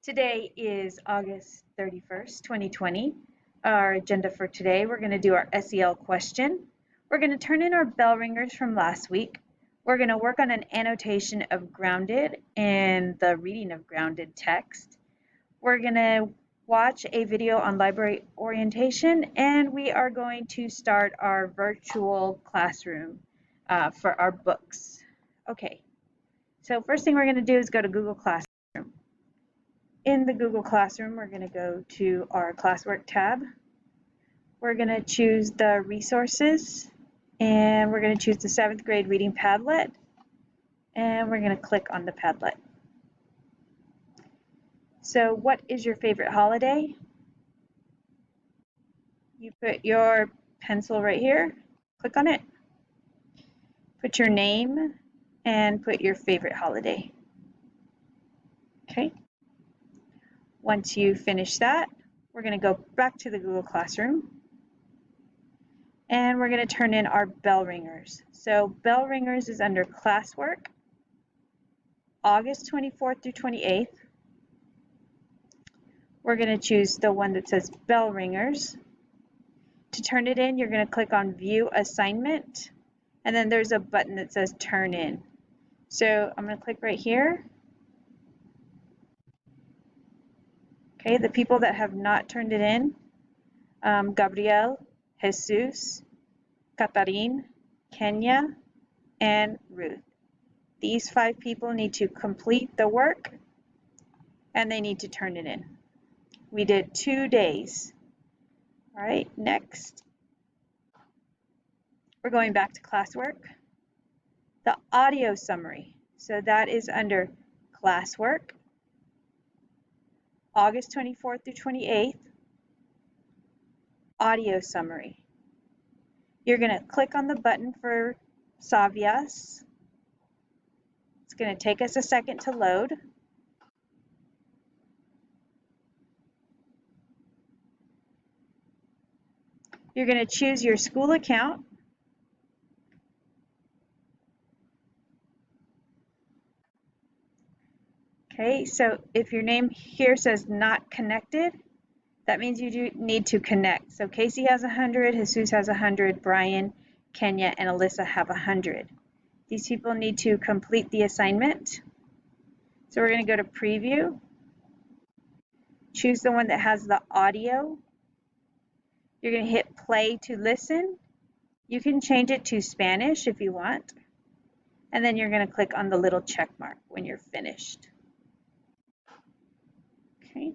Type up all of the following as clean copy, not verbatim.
Today is August 31st, 2020. Our agenda for today, we're going to do our SEL question. We're going to turn in our bell ringers from last week. We're going to work on an annotation of grounded and the reading of grounded text. We're going to watch a video on library orientation, and we are going to start our virtual classroom for our books. Okay, so first thing we're going to do is go to Google Classroom. In the Google Classroom, we're going to go to our classwork tab. We're going to choose the resources, and we're going to choose the 7th grade reading Padlet, and we're going to click on the Padlet. So what is your favorite holiday? You put your pencil right here, click on it, put your name, and put your favorite holiday. Okay. Once you finish that, we're going to go back to the Google Classroom, and we're going to turn in our bell ringers. So bell ringers is under classwork, August 24th through 28th. We're going to choose the one that says bell ringers. To turn it in, you're going to click on view assignment, and then there's a button that says turn in. So I'm going to click right here. Okay, the people that have not turned it in, Gabriel, Jesus, Katarine, Kenya, and Ruth. These 5 people need to complete the work, and they need to turn it in. We did 2 days. All right, next. We're going back to classwork. The audio summary. So that is under classwork, August 24th through 28th, audio summary. You're going to click on the button for Savias. It's going to take us a second to load. You're going to choose your school account. Okay, so if your name here says not connected, that means you do need to connect. So Casey has 100, Jesus has 100, Brian, Kenya, and Alyssa have 100. These people need to complete the assignment. So we're going to go to preview, choose the one that has the audio. You're going to hit play to listen. You can change it to Spanish if you want. And then you're going to click on the little check mark when you're finished. Okay.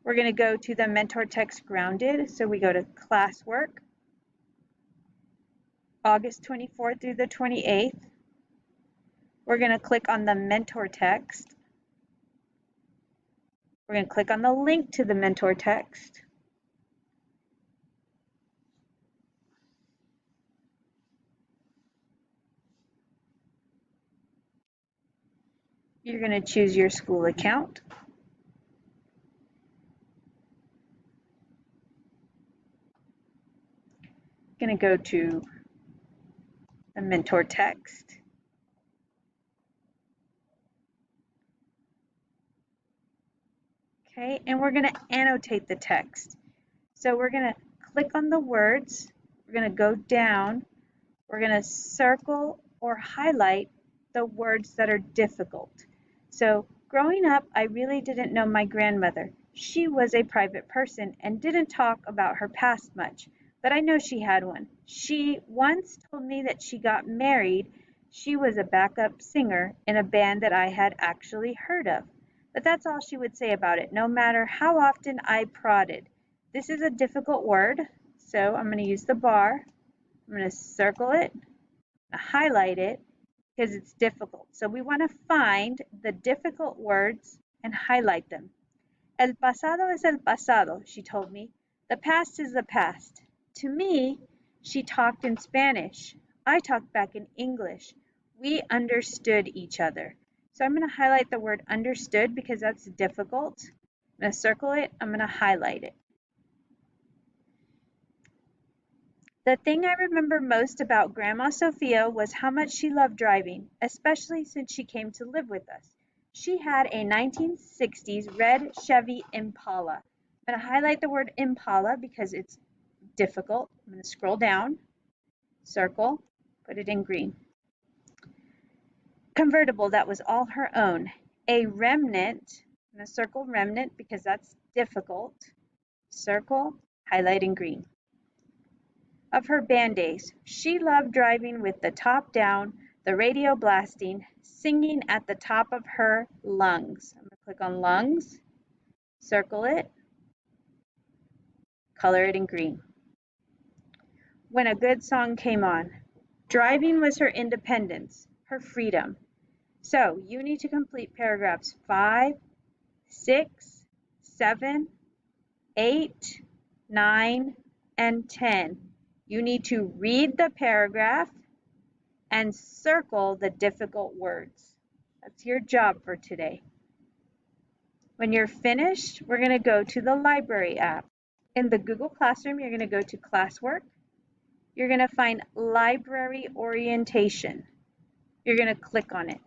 We're going to go to the mentor text grounded. So we go to classwork, August 24th through the 28th. We're going to click on the mentor text. We're going to click on the link to the mentor text. You're going to choose your school account. Going to go to the mentor text. Okay, and we're going to annotate the text. So we're going to click on the words. We're going to go down. We're going to circle or highlight the words that are difficult. So growing up, I really didn't know my grandmother. She was a private person and didn't talk about her past much, but I know she had one. She once told me that she got married. She was a backup singer in a band that I had actually heard of. But that's all she would say about it, no matter how often I prodded. This is a difficult word, so I'm going to use the bar. I'm going to circle it, highlight it, because it's difficult. So we want to find the difficult words and highlight them. El pasado es el pasado, she told me. The past is the past. To me, she talked in Spanish. I talked back in English. We understood each other. So I'm going to highlight the word understood because that's difficult. I'm going to circle it. I'm going to highlight it. The thing I remember most about Grandma Sophia was how much she loved driving, especially since she came to live with us. She had a 1960s red Chevy Impala. I'm going to highlight the word Impala because it's difficult. I'm going to scroll down, circle, put it in green. Convertible, that was all her own. A remnant, I'm going to circle remnant because that's difficult. Circle, highlight in green. Of her band days, she loved driving with the top down, the radio blasting, singing at the top of her lungs. I'm going to click on lungs, circle it, color it in green. When a good song came on, driving was her independence, her freedom. So you need to complete paragraphs 5, 6, 7, 8, 9, and 10. You need to read the paragraph and circle the difficult words. That's your job for today. When you're finished, we're going to go to the library app. In the Google Classroom, you're going to go to Classwork. You're going to find Library Orientation. You're going to click on it.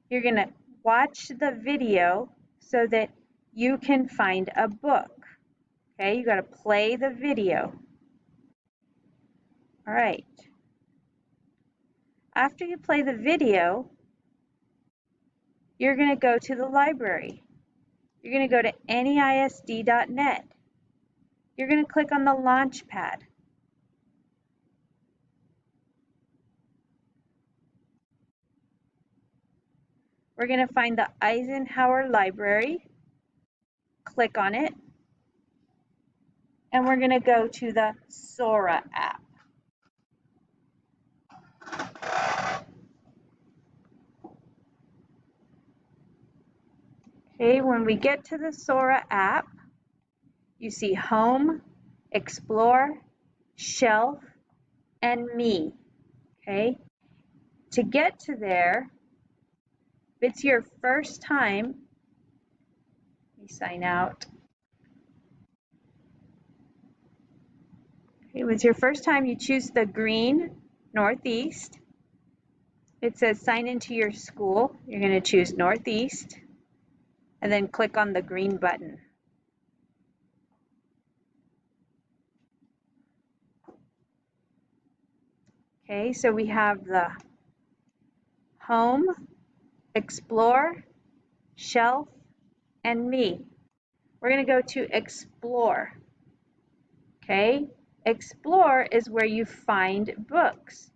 You're going to watch the video so that you can find a book. Okay, you got to play the video. All right. After you play the video, you're going to go to the library. You're going to go to neisd.net. You're going to click on the launch pad. We're going to find the Eisenhower Library, click on it, and we're going to go to the Soraa app. Okay, when we get to the Soraa app, you see Home, Explore, Shelf, and Me. Okay, to get to there, if it's your first time, let me sign out. Okay, if it's your first time, you choose the green Northeast. It says sign into your school. You're going to choose Northeast and then click on the green button. Okay, so we have the Home, Explore, Shelf, and Me. We're going to go to Explore. Okay, Explore is where you find books.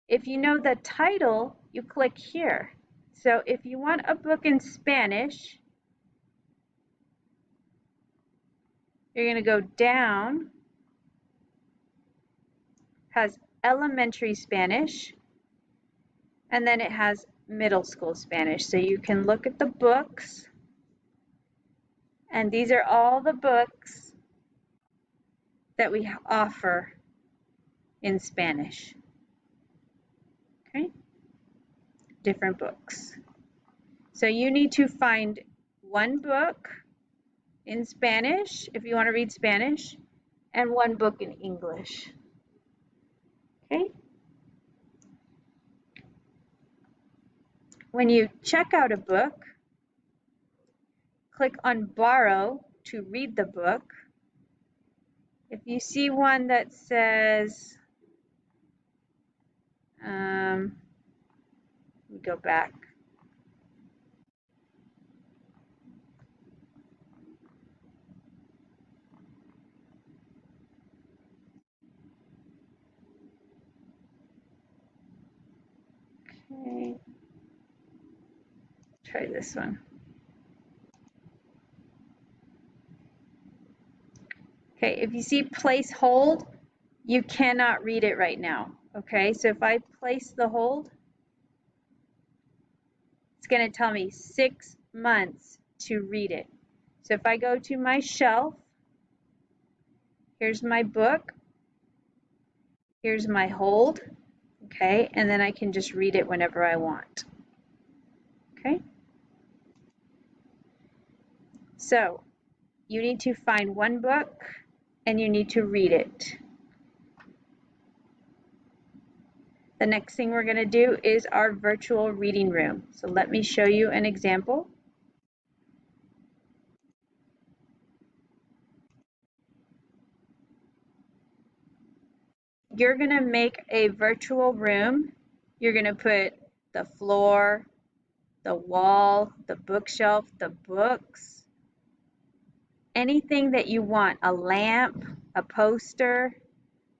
If you know the title, you click here. So if you want a book in Spanish, you're going to go down, has elementary Spanish, and then it has middle school Spanish. So you can look at the books, and these are all the books that we offer in Spanish. Okay, different books. So you need to find one book in Spanish if you want to read Spanish, and one book in English. Okay. When you check out a book, click on Borrow to read the book. If you see one that says, let me go back. Okay, try this one. Okay, if you see place hold, you cannot read it right now. Okay, so if I place the hold, it's going to tell me 6 months to read it. So if I go to my shelf, here's my book, here's my hold, okay, and then I can just read it whenever I want. Okay, so you need to find one book and you need to read it. The next thing we're going to do is our virtual reading room. So let me show you an example. You're going to make a virtual room. You're going to put the floor, the wall, the bookshelf, the books, anything that you want, a lamp, a poster,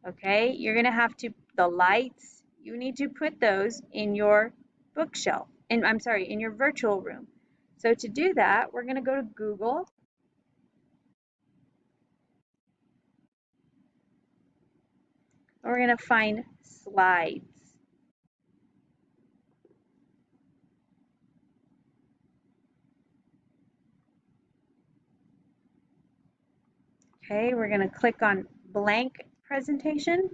okay? You're going to have to, the lights, you need to put those in your bookshelf, in your virtual room. So to do that, we're going to go to Google. We're going to find slides. Okay, we're going to click on blank presentation.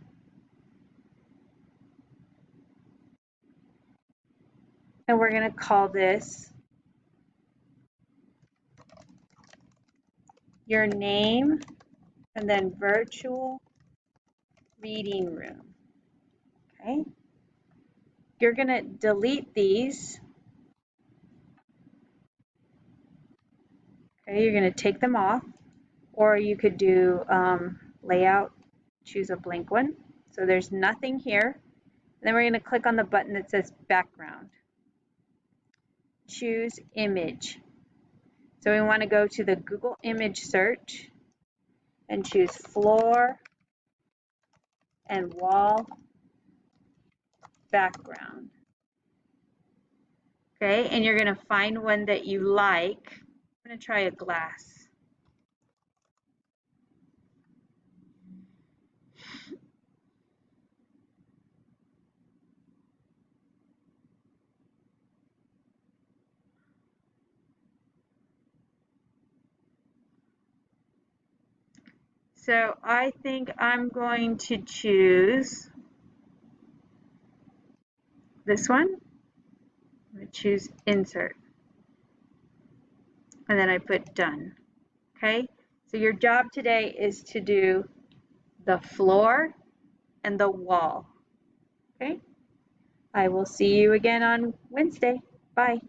And we're going to call this your name and then virtual reading room. Okay, you're going to delete these. Okay, you're going to take them off, or you could do layout, choose a blank one. So there's nothing here. And then we're going to click on the button that says background. Choose image. So we want to go to the Google image search and choose floor and wall background. Okay, and you're going to find one that you like. I'm going to try a glass. So I think I'm going to choose this one. I'm going to choose insert. And then I put done. Okay, so your job today is to do the floor and the wall. Okay, I will see you again on Wednesday. Bye.